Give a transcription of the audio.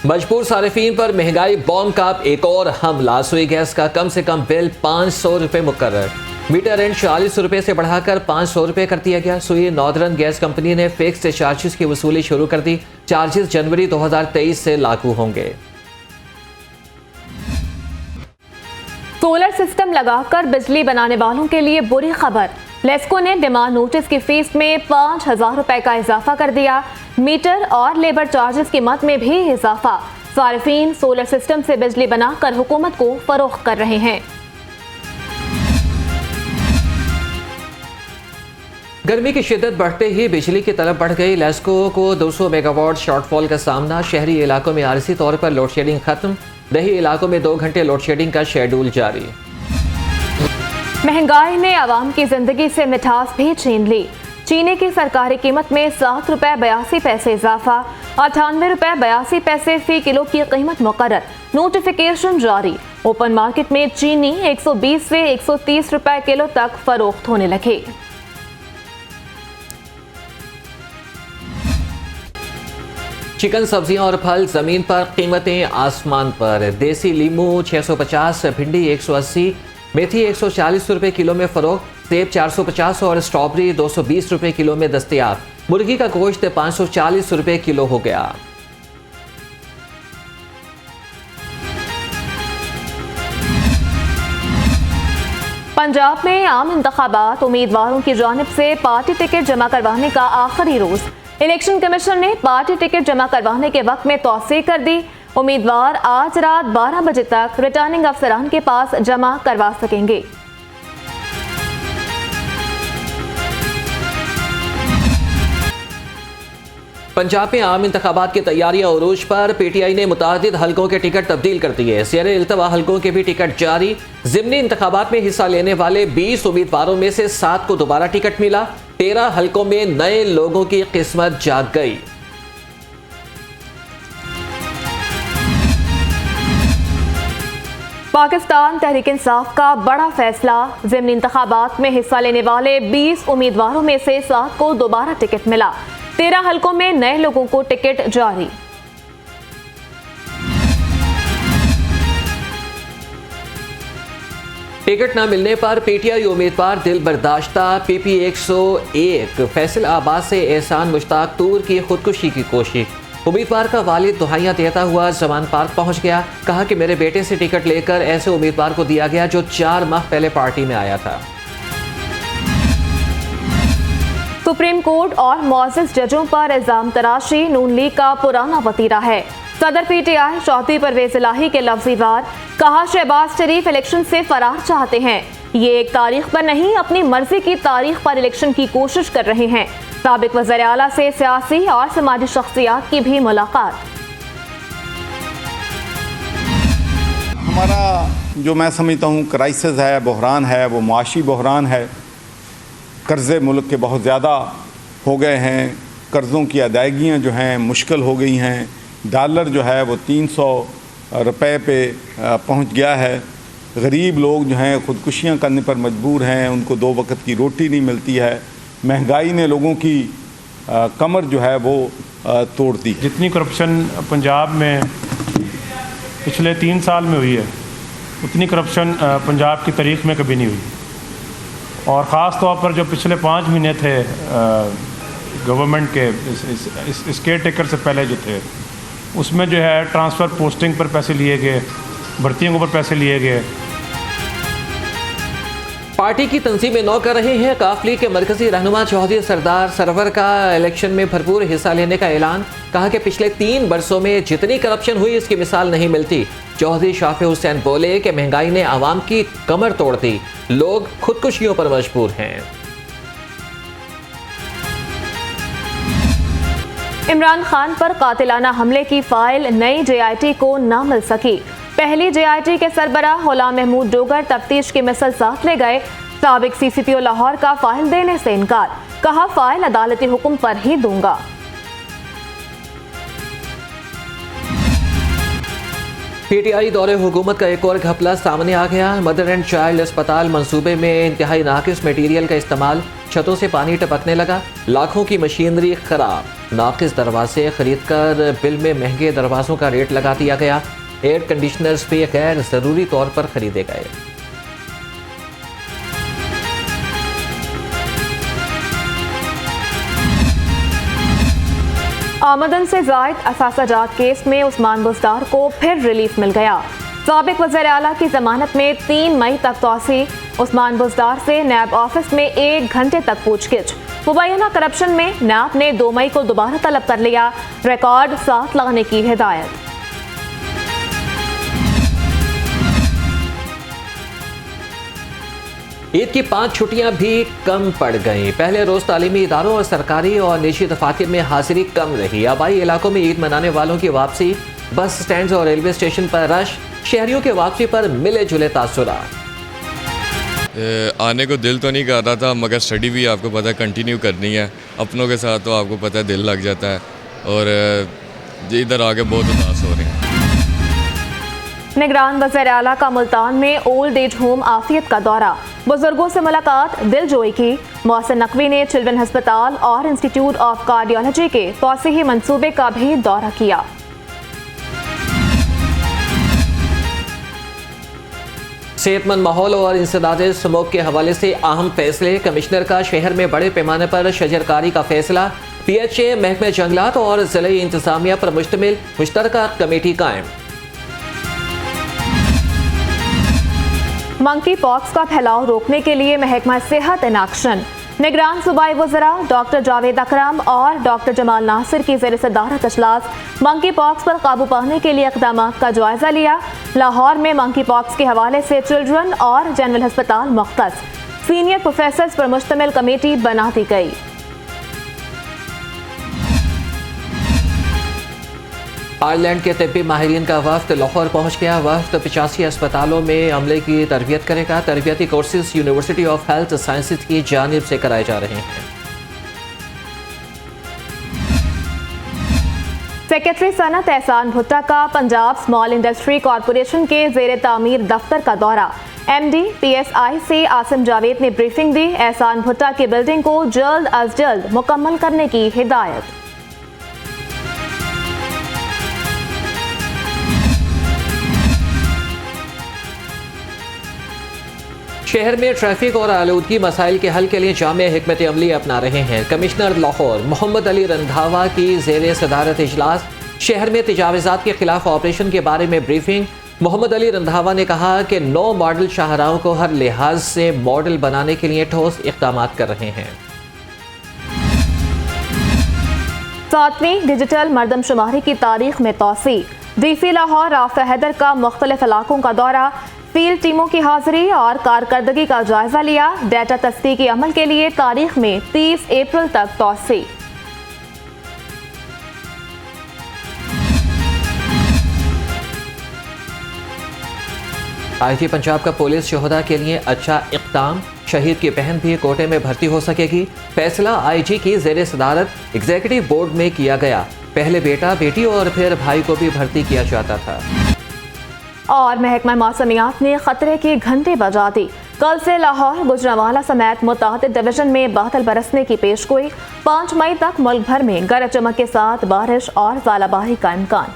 मजबूर सारिफीन पर महंगाई बॉम्ब का एक और हमला। सुई गैस का कम से कम बिल 500 रुपये मुकर्रर। मीटर रेंट 40 रुपये से बढ़ाकर 500 रुपये कर दिया गया। सुई नॉर्दर्न गैस कंपनी ने फिक्स्ड चार्जेस की वसूली शुरू कर दी। चार्जेस जनवरी 2023 से लागू होंगे। सोलर सिस्टम लगाकर बिजली बनाने वालों के लिए बुरी खबर। लेस्को ने डिमांड नोटिस की फीस में 5,000 रुपए का इजाफा कर दिया। मीटर और लेबर चार्जेस की मद में भी इजाफा। सारिफीन सोलर सिस्टम से बिजली बनाकर हुकूमत को फरोख्त कर रहे हैं। गर्मी की शिद्दत बढ़ते ही बिजली की तलब बढ़ गई। लेस्को को 200 मेगावाट शॉर्टफॉल का सामना। शहरी इलाकों में आरजी तौर पर लोड शेडिंग खत्म। दही इलाकों में 2 घंटे लोड शेडिंग का शेड्यूल जारी। महंगाई ने आवाम की जिंदगी से मिठास भी छीन ली। चीनी की सरकारी कीमत में 7 रुपए 82 पैसे इजाफा। 98 रुपए 82 पैसे फी किलो की कीमत मुकर्रर। नोटिफिकेशन जारी। ओपन मार्केट में चीनी 120 से 130 रुपए किलो तक फरोख्त होने लगे। चिकन, सब्जियां और फल जमीन पर, कीमतें आसमान पर। देसी लीमू 650, भिंडी 180, मेथी 140 रुपए किलो में फरोख्त। सेब 450 और स्ट्रॉबेरी 220 रुपए किलो में दस्तयाब। मुर्गी का गोश्त 540 रुपए किलो हो गया। पंजाब में आम इंतखाबात, उम्मीदवारों की जानिब से पार्टी टिकट जमा करवाने का आखिरी रोज। इलेक्शन कमीशन ने पार्टी टिकट जमा करवाने के वक्त में तौसीह कर दी। उम्मीदवार आज रात 12 बजे तक रिटर्निंग अफसरान के पास जमा करवा सकेंगे। पंजाब में आम इंतखाबात की तैयारियां उरूज पर। पीटीआई ने मुतादिद हलकों के टिकट तब्दील कर दिए। ज़ेरे इल्तवा हलकों के भी टिकट जारी। ज़िमनी इंतखाबात में हिस्सा लेने वाले 20 उम्मीदवारों में से 7 को दोबारा टिकट मिला। 13 हलकों में नए लोगों की किस्मत जाग गई। पाकिस्तान तहरीक इंसाफ का बड़ा फैसला। ज़िमनी इंतखाबात में हिस्सा लेने वाले 20 उम्मीदवारों में से 7 को दोबारा टिकट मिला। 13 हलकों में नए लोगों को टिकट जारी। टिकट न मिलने पर पीटीआई उम्मीदवार दिल बर्दाश्ता। पीपी 101 फैसलाबाद से एहसान मुश्ताक तूर की खुदकुशी की कोशिश। उम्मीदवार का वालिद दुहाइयां देता हुआ जमान पार्क पहुंच गया। कहा कि मेरे बेटे से टिकट लेकर ऐसे उम्मीदवार को दिया गया जो 4 माह पहले पार्टी में आया था। सुप्रीम कोर्ट और मुअज़्ज़ज़ जजों पर इल्जाम तराशी नून लीग का पुराना वतीरा है। सदर पीटीआई चौधरी परवेज इलाही के लफ्ज़ी वार। कहा शहबाज शरीफ इलेक्शन से फरार चाहते हैं। ये एक तारीख पर नहीं, अपनी मर्जी की तारीख पर इलेक्शन की कोशिश कर रहे हैं। साबिक वज़ीर आला से सियासी और समाजी शख्सियात की भी मुलाकात। हमारा जो मैं समझता हूँ क्राइसिस है, बहरान है, वो मुआशी बहरान है। कर्ज़े मुल्क के बहुत ज़्यादा हो गए हैं। कर्ज़ों की अदायगियाँ जो हैं मुश्किल हो गई हैं। डॉलर जो है वो 300 रुपए पे पहुँच गया है। गरीब लोग जो हैं ख़ुदकुशियाँ करने पर मजबूर हैं। उनको 2 वक्त की रोटी नहीं मिलती है। महंगाई ने लोगों की कमर जो है वो तोड़ दी। जितनी करप्शन पंजाब में पिछले 3 साल में हुई है, उतनी करप्शन पंजाब की तारीख में कभी नहीं हुई। और ख़ास तौर पर जो पिछले 5 महीने थे गवर्नमेंट के इस केयर टेकर से पहले जो थे, उसमें जो है ट्रांसफ़र पोस्टिंग पर पैसे लिए गए, भर्तियों के ऊपर पैसे लिए गए। पार्टी की तंजीमें नौ कर रहे हैं। काफली के मरकजी रहनुमा चौधरी सरदार सरवर का इलेक्शन में भरपूर हिस्सा लेने का ऐलान। कहा कि पिछले 3 बरसों में जितनी करप्शन हुई इसकी मिसाल नहीं मिलती। चौधरी शाफी हुसैन बोले कि महंगाई ने आवाम की कमर तोड़ दी। लोग खुदकुशियों पर मजबूर हैं। इमरान खान पर कातिलाना हमले की फाइल नई JIT को न मिल सकी। पहली JIT के सरबराह गुलाम महमूद डोगर तफ्तीश की मिसल साथ ले गए। साबिक CCPO लाहौर का फाइल देने से इनकार। कहा फाइल अदालती हुक्म पर ही दूंगा। पीटीआई दौरे हुकूमत का एक और घपला सामने आ गया। मदर एंड चाइल्ड अस्पताल मंसूबे में इंतहाई नाकिस मटीरियल का इस्तेमाल, छतों से पानी टपकने लगा, लाखों की मशीनरी खराब, नाकिस दरवाजे खरीद कर बिल में महंगे दरवाजों का रेट लगा दिया गया, एयर कंडीशनर्स भी गैर ज़रूरी तौर पर खरीदे गए। आमदन से जायद असासाजात केस में उस्मान बुज़दार को फिर रिलीफ मिल गया। साबिक वज़ीर आला की जमानत में 3 मई तक तौसी। उस्मान बुज़दार से नैब ऑफिस में 1 घंटे तक पूछगिछ। मुबैना करप्शन में नैब ने 2 मई को दोबारा तलब कर लिया, रिकॉर्ड साथ लगाने की हिदायत। ईद की 5 छुट्टियां भी कम पड़ गईं। पहले रोज तालीमी इदारों और सरकारी और निजी दफातर में हाजिरी कम रही। आबाई इलाकों में ईद मनाने वालों की वापसी, बस स्टैंड और रेलवे स्टेशन पर रश, शहरियों के वापसी पर मिले जुले तासुरात। आने को दिल तो नहीं कर रहा था, मगर स्टडी भी आपको पता है कंटिन्यू करनी है। अपनों के साथ तो आपको पता है दिल लग जाता है, और इधर आके बहुत उदास हो रहे हैं। निगरान वज़ीर आला का मुल्तान में ओल्ड एज होम आफियत का दौरा, बुजुर्गों से मुलाकात, दिलजोई की। मोहसिन नकवी ने चिल्ड्रन अस्पताल और इंस्टीट्यूट ऑफ कार्डियोलॉजी के तौसीही मंसूबे का भी दौरा किया। सेहतमंद माहौल और इंसदाद स्मोक के हवाले से अहम फैसले। कमिश्नर का शहर में बड़े पैमाने पर शजरकारी का फैसला। PHA, महकमे जंगलात और जिले इंतजामिया पर मुश्तमिल मुश्तरका कमेटी कायम। मंकी पॉक्स का फैलाव रोकने के लिए महकमा सेहत इन एक्शन। निगरान सूबाई वज़रा डॉक्टर जावेद अकरम और डॉक्टर जमाल नासिर की ज़ेर सदारत इजलास मंकी पॉक्स पर काबू पाने के लिए इक़दाम का जायजा लिया। लाहौर में मंकी पॉक्स के हवाले से चिल्ड्रन और जनरल अस्पताल मुख्तस, सीनियर प्रोफेसर्स पर मुश्तमिल कमेटी बना दी गई। आयरलैंड के तिब्बी माहिरीन का वफ्द लाहौर पहुंच गया। वफ्द 85 अस्पतालों में अमले की तरबियत करेगा। तरबियती courses university of health sciences की जानिब से कराए जा रहे हैं। सेक्रेटरी सनत एहसान भुट्टा का पंजाब स्मॉल इंडस्ट्री कॉरपोरेशन के ज़ेर तामीर दफ्तर का दौरा। MD PSI से आसिम जावेद ने ब्रीफिंग दी। एहसान भुट्टा की बिल्डिंग को जल्द अज जल्द मुकम्मल करने की हिदायत। शहर में ट्रैफिक और आलूदगी मसाइल के हल के लिए जामे हिकमत अमली अपना रहे हैं। कमिश्नर लाहौर मोहम्मद अली रंधावा की ज़ेर सदारत इजलास। शहर में तजावुज़ात के खिलाफ ऑपरेशन के बारे में ब्रीफिंग। मोहम्मद अली रंधावा ने कहा कि 9 मॉडल शाहराहों को हर लिहाज से मॉडल बनाने के लिए ठोस इक़दाम कर रहे हैं। 7वीं डिजिटल मरदमशुमारी की तारीख में तौसी। DC लाहौर राफ़ हैदर का मुख्तलिफ इलाकों का दौरा, फील्ड टीमों की हाजिरी और कारकर्दगी का जायजा लिया। डेटा तस्दीकी अमल के लिए तारीख में 30 अप्रैल तक तौसी। IG पंजाब का पुलिस शोहदा के लिए अच्छा इक़दाम। शहीद की बहन भी कोटे में भर्ती हो सकेगी। फैसला IG की ज़ेर सदारत एग्जीक्यूटिव बोर्ड में किया गया। पहले बेटा, बेटी और फिर भाई को भी भर्ती किया जाता था। और महकमा मौसमियात ने खतरे की घंटे बजा दी। कल से लाहौर, गुजरांवाला समेत मुतअद्दिद डिवीजन में बादल बरसने की पेशगोई। 5 मई तक मुल्क भर में गरज चमक के साथ बारिश और ज़ालाबारी का इम्कान।